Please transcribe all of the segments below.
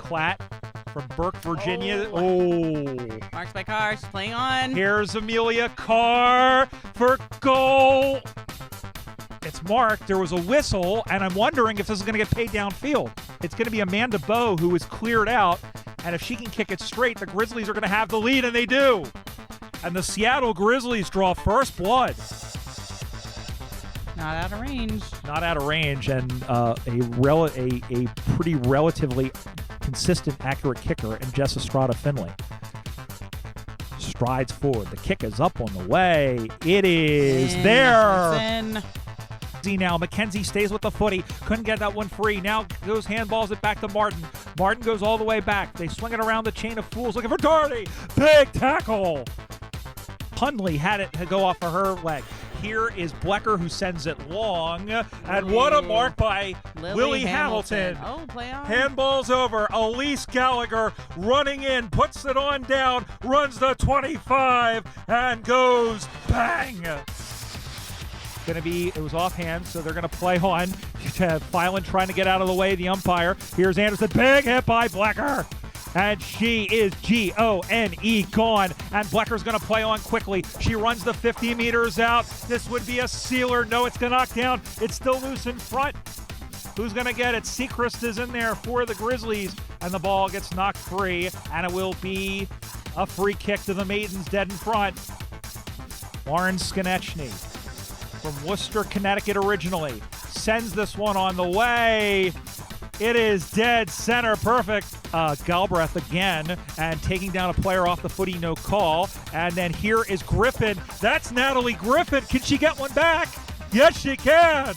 Klatt from Burke, Virginia. Oh. Marks by Carr. She's playing on. Here's Amelia Carr for goal. It's marked. There was a whistle, and I'm wondering if this is going to get paid downfield. It's going to be Amanda Bowe who is cleared out, and if she can kick it straight, the Grizzlies are going to have the lead, and they do. And the Seattle Grizzlies draw first blood. Not out of range. Not out of range, and a pretty relatively consistent, accurate kicker in Jess Estrada Finley. Strides forward. The kick is up on the way. It is there. Now Mackenzie stays with the footy. Couldn't get that one free. Now goes handballs it back to Martin. Martin goes all the way back. They swing it around the chain of fools looking for Doherty. Big tackle. Hundley had it to go off of her leg. Here is Blecker who sends it long. And what a mark by Lily Hamilton. Oh, play on. Handballs over. Elise Gallagher running in, puts it on down, runs the 25, and goes bang. It was offhand, so they're going to play on. Filan trying to get out of the way, the umpire. Here's Anderson, big hit by Blecker. And she is G-O-N-E gone. And Blecker's going to play on quickly. She runs the 50 meters out. This would be a sealer. No, it's going to knock down. It's still loose in front. Who's going to get it? Sechrist is in there for the Grizzlies. And the ball gets knocked free. And it will be a free kick to the Maidens dead in front. Lauren Skonechny from Worcester, Connecticut originally, sends this one on the way. It is dead center, perfect. Galbraith again, and taking down a player off the footy, no call. And then here is Griffin. That's Natalie Griffin. Can she get one back? Yes, she can.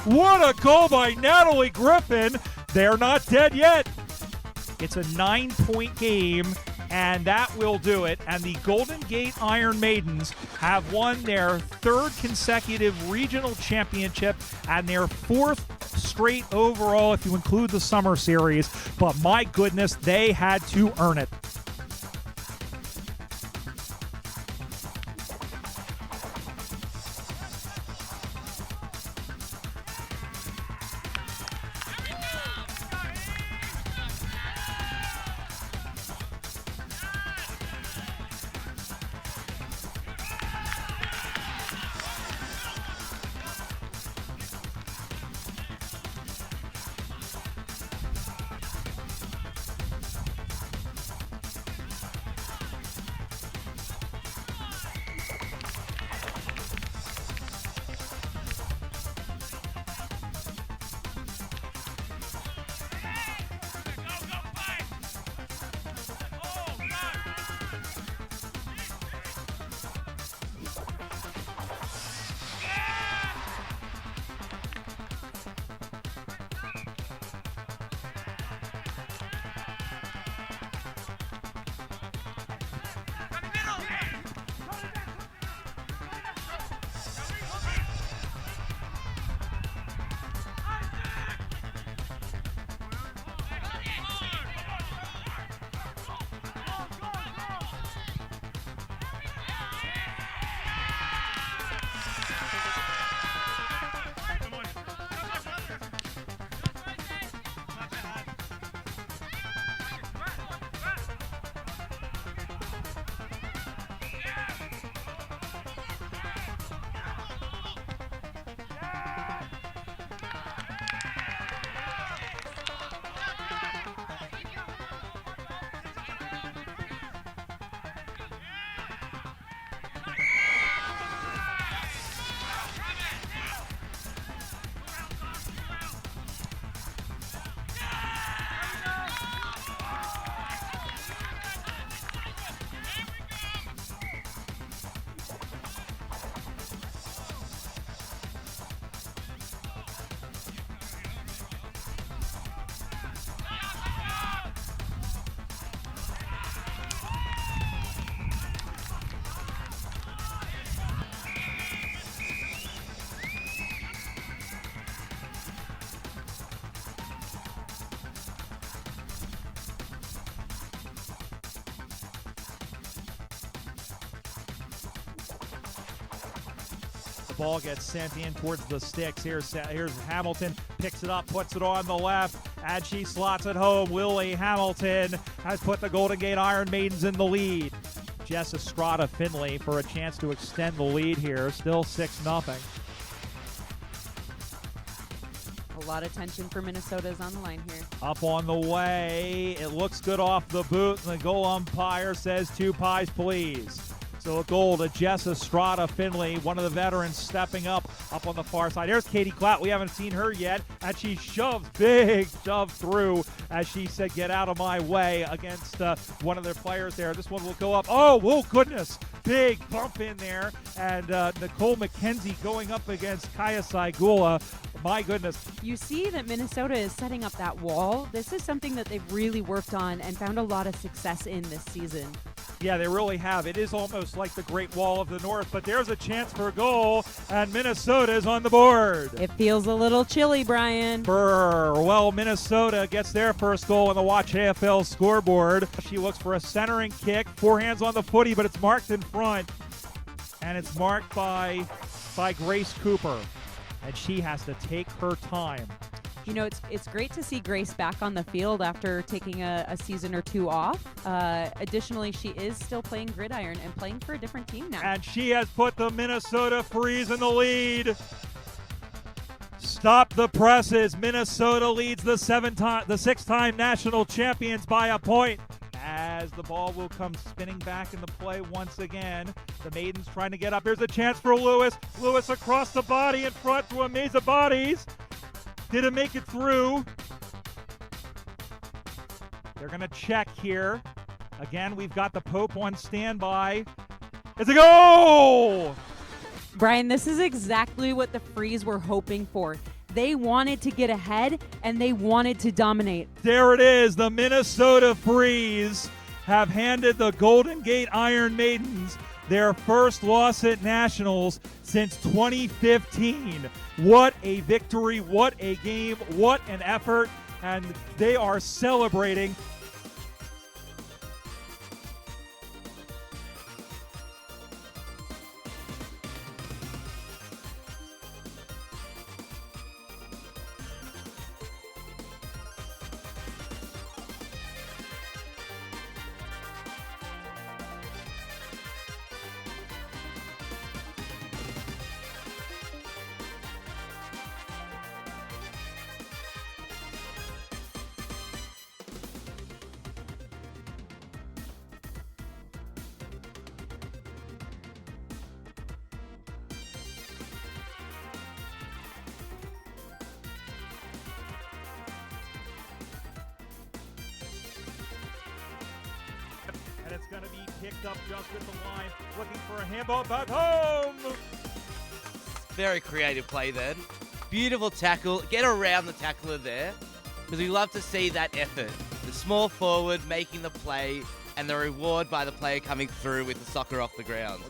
What a goal by Natalie Griffin. They're not dead yet. It's a 9-point game, and that will do it. And the Golden Gate Iron Maidens have won their third consecutive regional championship and their fourth straight overall if you include the summer series. But my goodness, they had to earn it. Ball gets sent in towards the sticks. Here's Hamilton, picks it up, puts it on the left. And she slots it home. Lily Hamilton has put the Golden Gate Iron Maidens in the lead. Jess Estrada Finley for a chance to extend the lead here. Still 6-0. A lot of tension for Minnesota is on the line here. Up on the way. It looks good off the boot. And the goal umpire says 2 pies, please. So a goal to Jess Estrada Finley, one of the veterans stepping up on the far side. Here's Katie Clout. We haven't seen her yet. And she shoves, big shove through, as she said, get out of my way, against one of their players there. This one will go up. Oh goodness. Big bump in there. And Nicole McKenzie going up against Kaya Saigula. My goodness. You see that Minnesota is setting up that wall. This is something that they've really worked on and found a lot of success in this season. Yeah, they really have. It is almost like the Great Wall of the North, but there's a chance for a goal, and Minnesota is on the board. It feels a little chilly, Brian. Well, Minnesota gets their first goal on the Watch AFL scoreboard. She looks for a centering kick, 4 hands on the footy, but it's marked in front, and it's marked by Grace Cooper, and she has to take her time. You know, it's great to see Grace back on the field after taking a season or 2 off. Additionally, she is still playing gridiron and playing for a different team now. And she has put the Minnesota Freeze in the lead. Stop the presses. Minnesota leads the 6-time national champions by a point. As the ball will come spinning back into play once again. The Maidens trying to get up. Here's a chance for Lewis. Lewis across the body in front through a maze of bodies. Didn't make it through. They're going to check here. Again, we've got the Pope on standby. It's a goal! Brian, this is exactly what the Freeze were hoping for. They wanted to get ahead, and they wanted to dominate. There it is. The Minnesota Freeze have handed the Golden Gate Iron Maidens their first loss at Nationals since 2015. What a victory, what a game, what an effort, and they are celebrating. And it's going to be picked up just at the line, looking for a handball back home. Very creative play then. Beautiful tackle. Get around the tackler there, because we love to see that effort. The small forward making the play, and the reward by the player coming through with the soccer off the ground.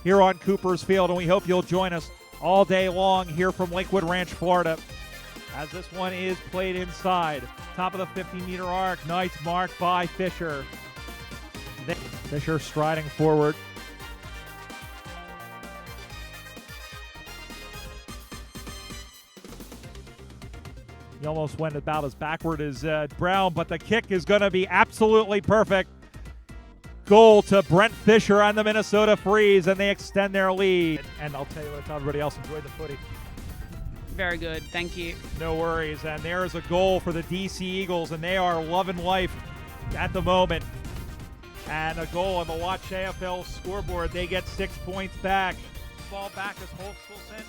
here on Cooper's Field, and we hope you'll join us all day long here from Lakewood Ranch, Florida, as this one is played inside. Top of the 50-meter arc. Nice mark by Fisher. Fisher striding forward. He almost went about as backward as Brown, but the kick is going to be absolutely perfect. Goal to Brent Fisher on the Minnesota Freeze, and they extend their lead. And I'll tell you what, everybody else enjoyed the footy. Very good, thank you. No worries, and there's a goal for the DC Eagles, and they are loving life at the moment. And a goal on the Watch AFL scoreboard. They get 6 points back. Ball back is Holstelson,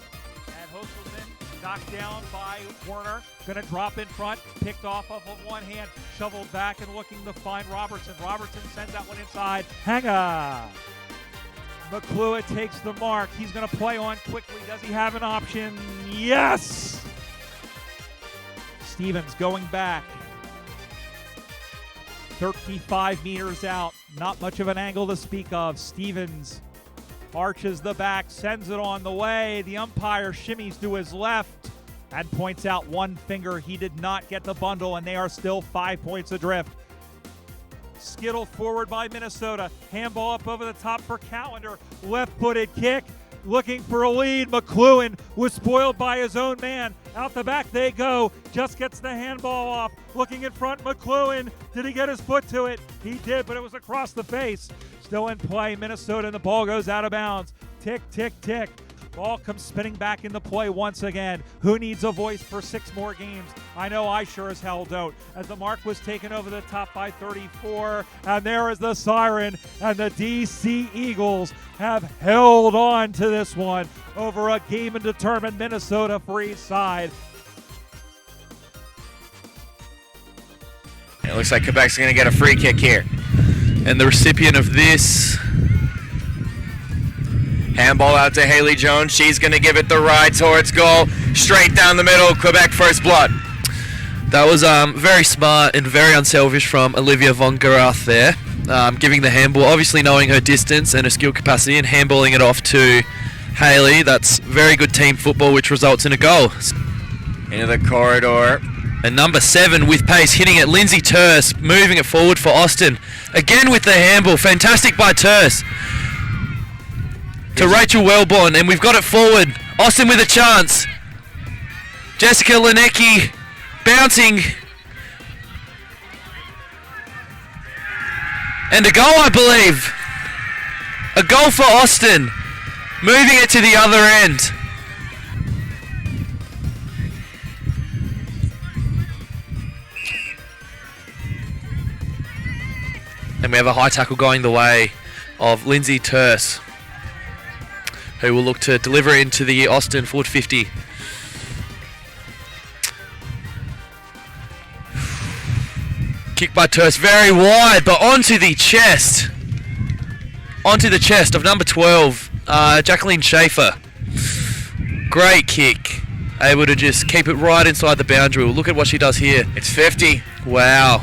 and Holstelson knocked down by Werner. Going to drop in front, picked off of one hand, shoveled back and looking to find Robertson. Robertson sends that one inside. Hanga. McClure takes the mark. He's going to play on quickly. Does he have an option? Yes! Stevens going back. 35 meters out. Not much of an angle to speak of. Stevens arches the back, sends it on the way. The umpire shimmies to his left and points out one finger. He did not get the bundle, and they are still 5 points adrift. Skittled forward by Minnesota. Handball up over the top for Callender. Left-footed kick. Looking for a lead. McLuhan was spoiled by his own man. Out the back they go. Just gets the handball off. Looking in front, McLuhan. Did he get his foot to it? He did, but it was across the face. Still in play, Minnesota, and the ball goes out of bounds. Tick, tick, tick. Ball comes spinning back into play once again. Who needs a voice for 6 more games? I know I sure as hell don't. As the mark was taken over the top by 34, and there is the siren, and the DC Eagles have held on to this one over a game and determined Minnesota Freeze side. It looks like Quebec's going to get a free kick here. And the recipient of this, handball out to Haley Jones. She's going to give it the ride towards goal. Straight down the middle. Quebec first blood. that was very smart and very unselfish from Olivia von Gerath there. Giving the handball, obviously knowing her distance and her skill capacity, and handballing it off to Haley. That's very good team football, which results in a goal. Into the corridor. And number 7 with pace, hitting it, Lindsay Terse, moving it forward for Austin. Again with the handball, fantastic by Terse. To Rachel Wellborn, and we've got it forward. Austin with a chance. Jessica Linecki bouncing. And a goal, I believe. A goal for Austin. Moving it to the other end. And we have a high tackle going the way of Lindsay Terse, who will look to deliver it into the Austin forward 50. Kick by Terse, very wide, but onto the chest. Onto the chest of number 12, Jacqueline Schaefer. Great kick. Able to just keep it right inside the boundary. We'll look at what she does here. It's 50. Wow.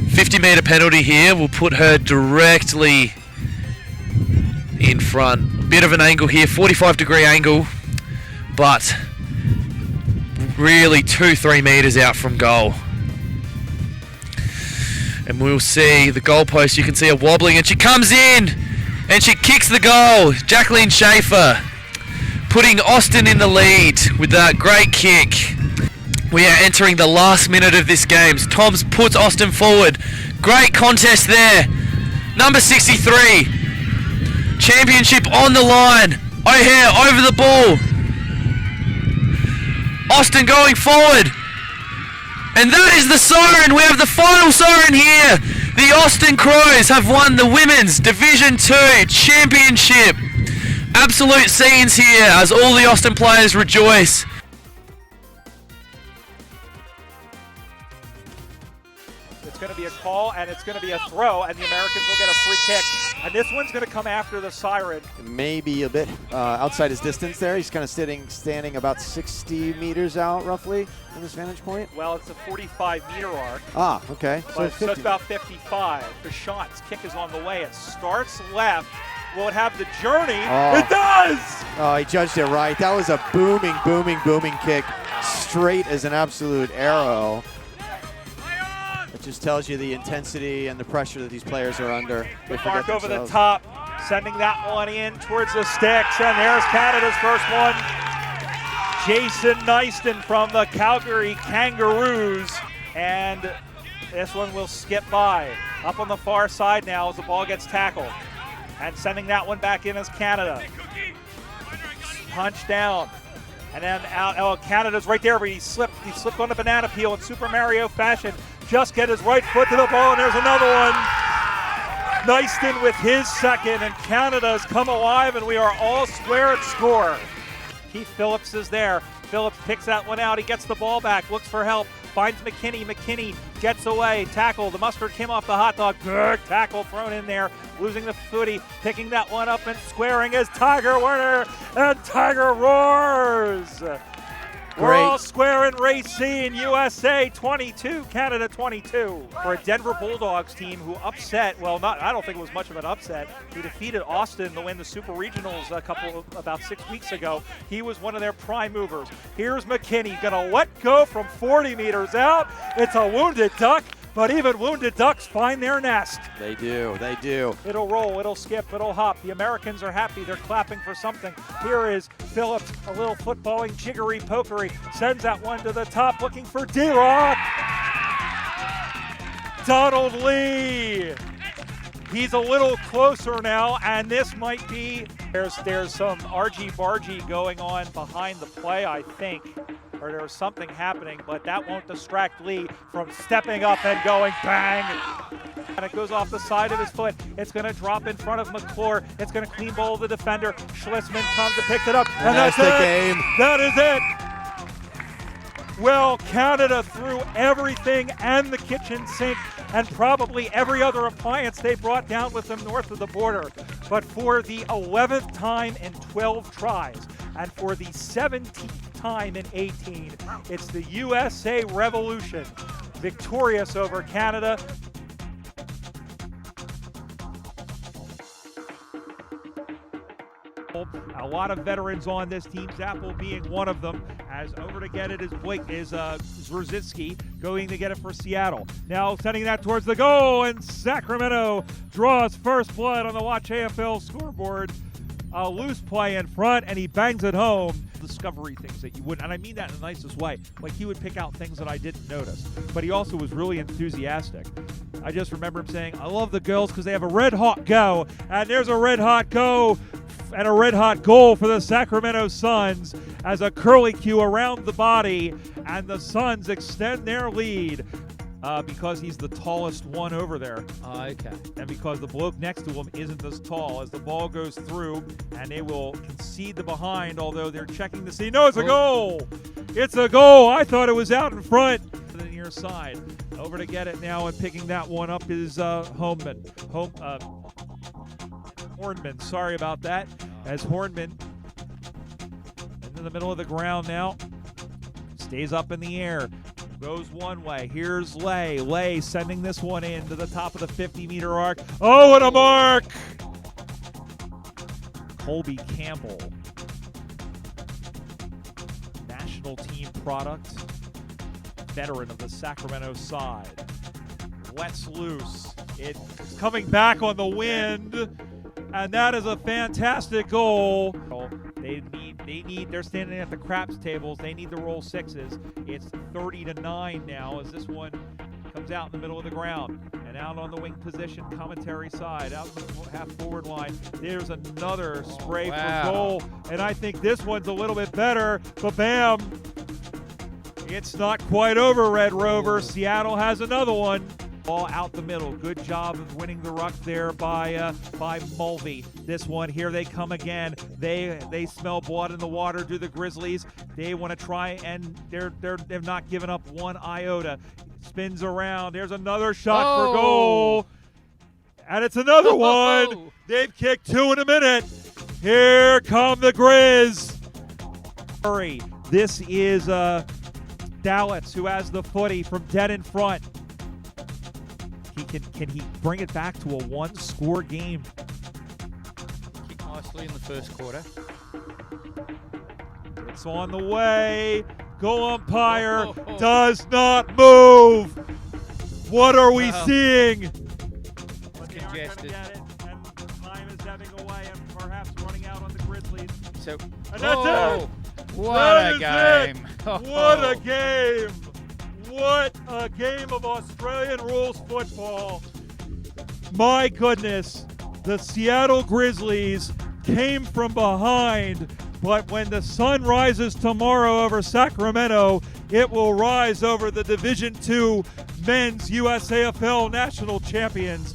50-meter penalty here will put her directly in front. Bit of an angle here, 45-degree angle, but really 2-3 meters out from goal. And we'll see the goalpost. You can see her wobbling, and she comes in and she kicks the goal. Jacqueline Schaefer putting Austin in the lead with that great kick. We are entering the last minute of this game. Toms puts Austin forward. Great contest there. Number 63. Championship on the line. O'Hare over the ball. Austin going forward. And that is the siren. We have the final siren here. The Austin Crows have won the Women's Division 2 Championship. Absolute scenes here as all the Austin players rejoice. It's going to to be a call, and it's going to be a throw, and the Americans will get a free kick. And this one's going to come after the siren. Maybe a bit outside his distance there. He's kind of standing about 60 meters out, roughly, from his vantage point. Well, it's a 45-meter arc. Ah, okay. So it's about 55. Deshaun's kick is on the way. It starts left. Will it have the journey? Oh. It does! Oh, he judged it right. That was a booming, booming, booming kick. Straight as an absolute arrow. It just tells you the intensity and the pressure that these players are under. Good mark over the top, sending that one in towards the sticks, and there's Canada's first one. Jason Nyston from the Calgary Kangaroos, and this one will skip by. Up on the far side now as the ball gets tackled. And sending that one back in as Canada. Punch down. And then out. Oh, Canada's right there, but he slipped on the banana peel in Super Mario fashion. Just get his right foot to the ball, and there's another one. Nyston with his second, and Canada's come alive, and we are all square at score. Keith Phillips is there. Phillips picks that one out. He gets the ball back, looks for help, finds McKinney. McKinney gets away, tackle. The mustard came off the hot dog. Good tackle thrown in there, losing the footy, picking that one up and squaring is Tiger Werner, and Tiger roars. We're all square in Racine, USA 22, Canada 22. For a Denver Bulldogs team who upset, well, I don't think it was much of an upset. He defeated Austin to win the Super Regionals about 6 weeks ago. He was one of their prime movers. Here's McKinney, gonna let go from 40 meters out. It's a wounded duck, but even wounded ducks find their nest. They do, they do. It'll roll, it'll skip, it'll hop. The Americans are happy, they're clapping for something. Here is Phillips, a little footballing, jiggery pokery, sends that one to the top, looking for D-Rock. Donald Lee. He's a little closer now, and this might be, there's some argy-bargy going on behind the play, I think. Or there's something happening, but that won't distract Lee from stepping up and going bang. And it goes off the side of his foot. It's going to drop in front of McClure. It's going to clean bowl the defender. Schlissman comes and picks it up. And that's the it. game. That is it. Well, Canada threw everything and the kitchen sink and probably every other appliance they brought down with them north of the border. But for the 11th time in 12 tries, and for the 17th time in 18, it's the USA Revolution victorious over Canada. A lot of veterans on this team, Zappel being one of them. As over to get it is Zruzitsky going to get it for Seattle. Now sending that towards the goal, and Sacramento draws first blood on the Watch AFL scoreboard. A loose play in front, and he bangs it home. Discovery things that you wouldn't, and I mean that in the nicest way. Like, he would pick out things that I didn't notice, but he also was really enthusiastic. I just remember him saying, I love the girls because they have a red hot go, and there's a red hot go and a red hot goal for the Sacramento Suns as a curlicue around the body, and the Suns extend their lead. Because he's the tallest one over there. Okay. And because the bloke next to him isn't as tall. As the ball goes through, and they will concede the behind, although they're checking to see. No, it's a goal! It's a goal! I thought it was out in front. To the near side. Over to get it now, and picking that one up is Hornman. Sorry about that. As Hornman into the middle of the ground now. Stays up in the air. Goes one way. Here's Lay. Lay sending this one in to the top of the 50-meter arc. Oh, and a mark! Colby Campbell. National team product. Veteran of the Sacramento side. Lets loose. It's coming back on the wind. And that is a fantastic goal. They're standing at the craps tables. They need to roll sixes. It's 30-9 now as this one comes out in the middle of the ground. And out on the wing position, commentary side, out the half forward line. There's another spray for goal. And I think this one's a little bit better. But bam! It's not quite over, Red Rover. Seattle has another one. Ball out the middle. Good job of winning the ruck there by Mulvey. This one, here they come again. They smell blood in the water. Do the Grizzlies? They want to try, and they've not given up one iota. Spins around. There's another shot for goal. And it's another one. They've kicked 2 in a minute. Here come the Grizz. Hurry. This is Dallas, who has the footy from dead in front. Can he bring it back to a 1-score game? Kicked nicely in the first quarter. It's on the way. Goal umpire does not move. What are we seeing? It's congested. And time is ebbing away and perhaps running out on the Grizzlies. So, And that's it. What That a is game. What a game. What a game of Australian rules football. My goodness, the Seattle Grizzlies came from behind, but when the sun rises tomorrow over Sacramento, it will rise over the Division II men's USAFL national champions.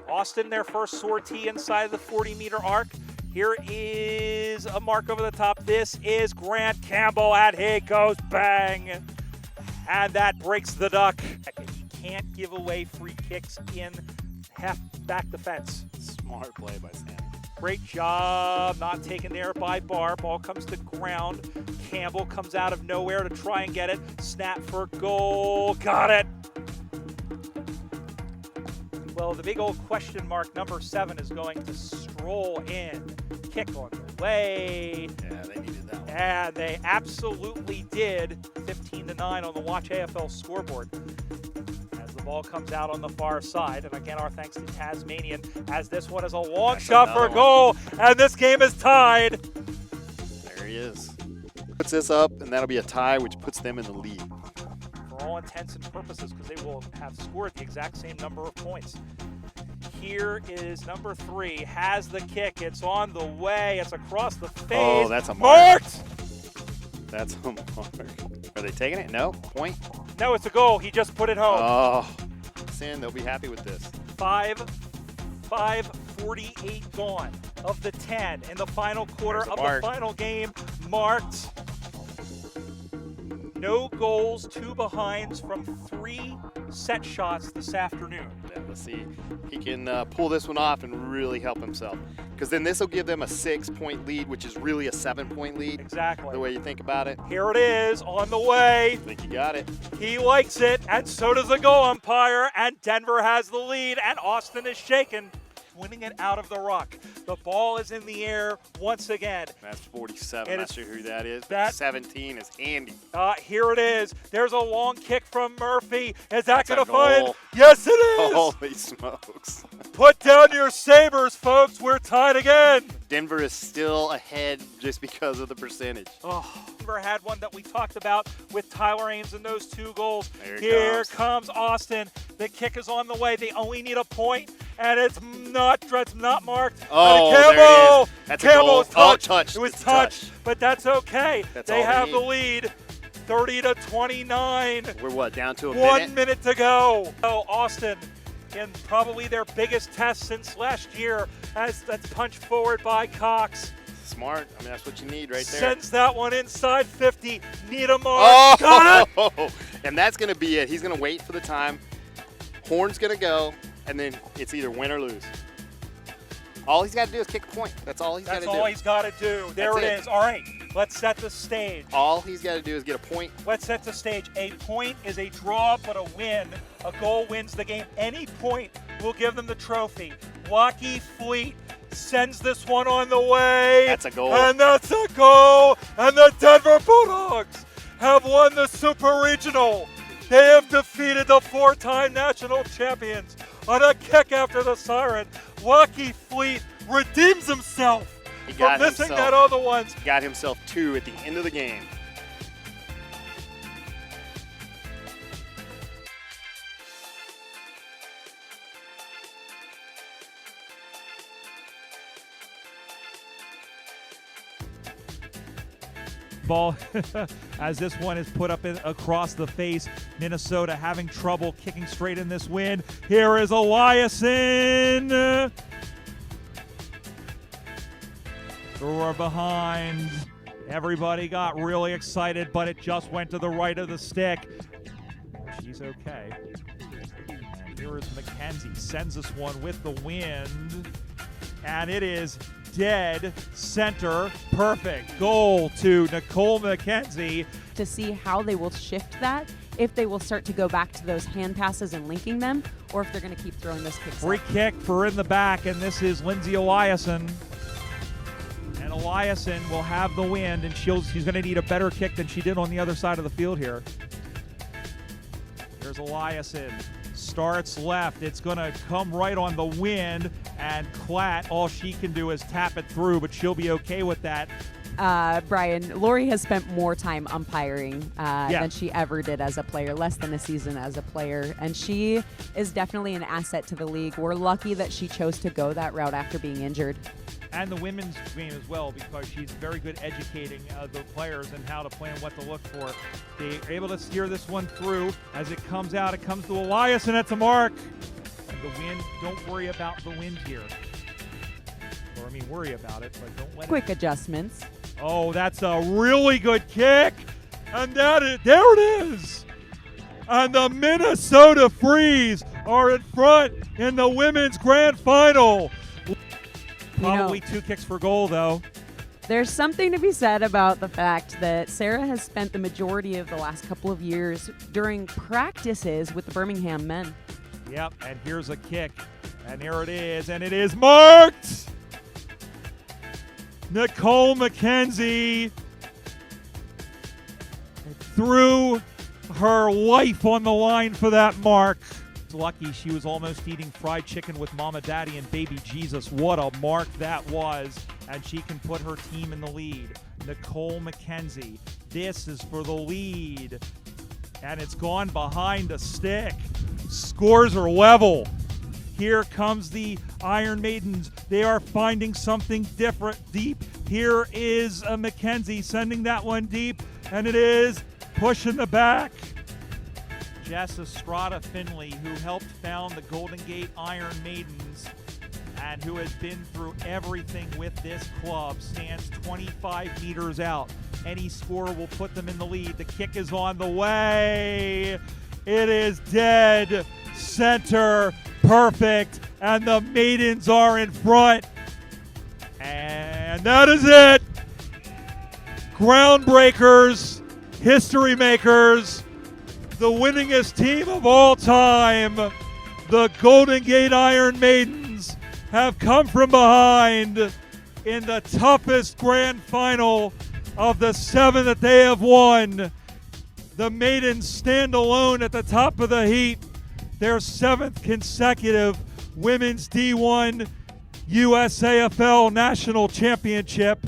Austin, their first sortie inside the 40-meter arc. Here is a mark over the top. This is Grant Campbell, and he goes bang. And that breaks the duck. You can't give away free kicks in half-back defense. Smart play by Sam. Great job, not taken there by Barr. Ball comes to ground. Campbell comes out of nowhere to try and get it. Snap for goal, got it. Well, the big old question mark, number 7, is going to stroll in. Kick on the way. Yeah, they needed that one. And they absolutely did. 15-9 on the Watch AFL scoreboard. As the ball comes out on the far side. And again, our thanks to Tasmanian, as this one is a long shot for goal. And this game is tied. There he is. Puts this up, and that'll be a tie, which puts them in the lead. For all intents and purposes, because they will have scored the exact same number of points. Here is number 3, has the kick. It's on the way. It's across the face. Oh, that's a mark. That's a mark. Are they taking it? No? Point? No, it's a goal. He just put it home. Oh, Sin, they'll be happy with this. 5:48 gone of the 10 in the final quarter There's a of mark. the final game. Marked. No goals, 2 behinds from 3 set shots this afternoon. Yeah, let's see. He can pull this one off and really help himself. Because then this will give them a 6-point lead, which is really a 7-point lead. Exactly. The way you think about it. Here it is, on the way. I think you got it. He likes it, and so does the goal umpire, and Denver has the lead, and Austin is shaken, winning it out of the ruck. The ball is in the air once again. That's 47. It Not is- sure who that is. that- 17 is Andy. Here it is. There's a long kick from Murphy. Is that That's a going to find? goal. Yes, it is. Holy smokes. Put down your sabers, folks. We're tied again. Denver is still ahead just because of the percentage. Oh, Denver had one that we talked about with Tyler Ames and those 2 goals. There it Here comes. comes Austin. The kick is on the way. They only need a point, and it's not marked. Oh, Campbell. there it is. That's a Campbell goal. was touched. Oh, touched. It was It's a touched, touch. but that's okay. That's they all they have the need. lead, 30-29. We're what, down to a 1 minute to go. Oh, Austin, in probably their biggest test since last year, as that's punched forward by Cox. Smart. I mean, that's what you need right there. Sends that one inside 50. Need a mark. Got it. Oh, and that's going to be it. He's going to wait for the time. Horn's going to go, and then it's either win or lose. All he's got to do is kick a point. That's all he's got to do. That's all he's got to do. There That's it it. is. All right, let's set the stage. All he's got to do is get a point. Let's set the stage. A point is a draw, but a win. A goal wins the game. Any point will give them the trophy. Waukee Fleet sends this one on the way. That's a goal. And that's a goal. And the Denver Bulldogs have won the Super Regional. They have defeated the 4-time national champions on a kick after the siren. Waukee Fleet redeems himself He from got missing himself. that other ones. Got himself 2 at the end of the game. Ball as this one is put up across the face. Minnesota having trouble kicking straight in this win. Here is Eliason. Thrower behind. Everybody got really excited, but it just went to the right of the stick. She's okay. And here is Mackenzie, sends this one with the wind, and it is dead center. Perfect goal to Nicole Mackenzie. To see how they will shift that, if they will start to go back to those hand passes and linking them, or if they're going to keep throwing those kicks Free up. kick for in the back, and this is Lindsay Eliason. And Eliason will have the wind, and she's going to need a better kick than she did on the other side of the field here. There's Eliason. Starts left. It's going to come right on the wind, and Klatt, all she can do is tap it through, but she'll be okay with that. Brian, Lori has spent more time umpiring than she ever did as a player, less than a season as a player, and she is definitely an asset to the league. We're lucky that she chose to go that route after being injured. And the women's game as well, because she's very good educating the players and how to play and what to look for. They're able to steer this one through. As it comes out, it comes to Elias, and it's a mark. And the wind, don't worry about the wind here. Or, I mean, worry about it, but don't let Quick adjustments. Oh, that's a really good kick. And there it is. And the Minnesota Freeze are in front in the women's grand final. Probably 2 kicks for goal, though. There's something to be said about the fact that Sarah has spent the majority of the last couple of years during practices with the Birmingham men. Yep, and here's a kick. And here it is, and it is marked! Nicole Mackenzie threw her life on the line for that mark. Lucky she was almost eating fried chicken with Mama, Daddy, and Baby Jesus. What a mark that was. And she can put her team in the lead. Nicole Mackenzie. This is for the lead. And it's gone behind the stick. Scores are level. Here comes the Iron Maidens. They are finding something different deep. Here is a Mackenzie sending that one deep. And it is pushing the back. Jess Estrada Finley, who helped found the Golden Gate Iron Maidens and who has been through everything with this club, stands 25 meters out. Any score will put them in the lead. The kick is on the way. It is dead center, perfect, and the Maidens are in front. And that is it. Groundbreakers, history makers, the winningest team of all time, the Golden Gate Iron Maidens, have come from behind in the toughest grand final of the 7 that they have won. The Maidens stand alone at the top of the heap, their 7th consecutive Women's D1 USAFL National Championship.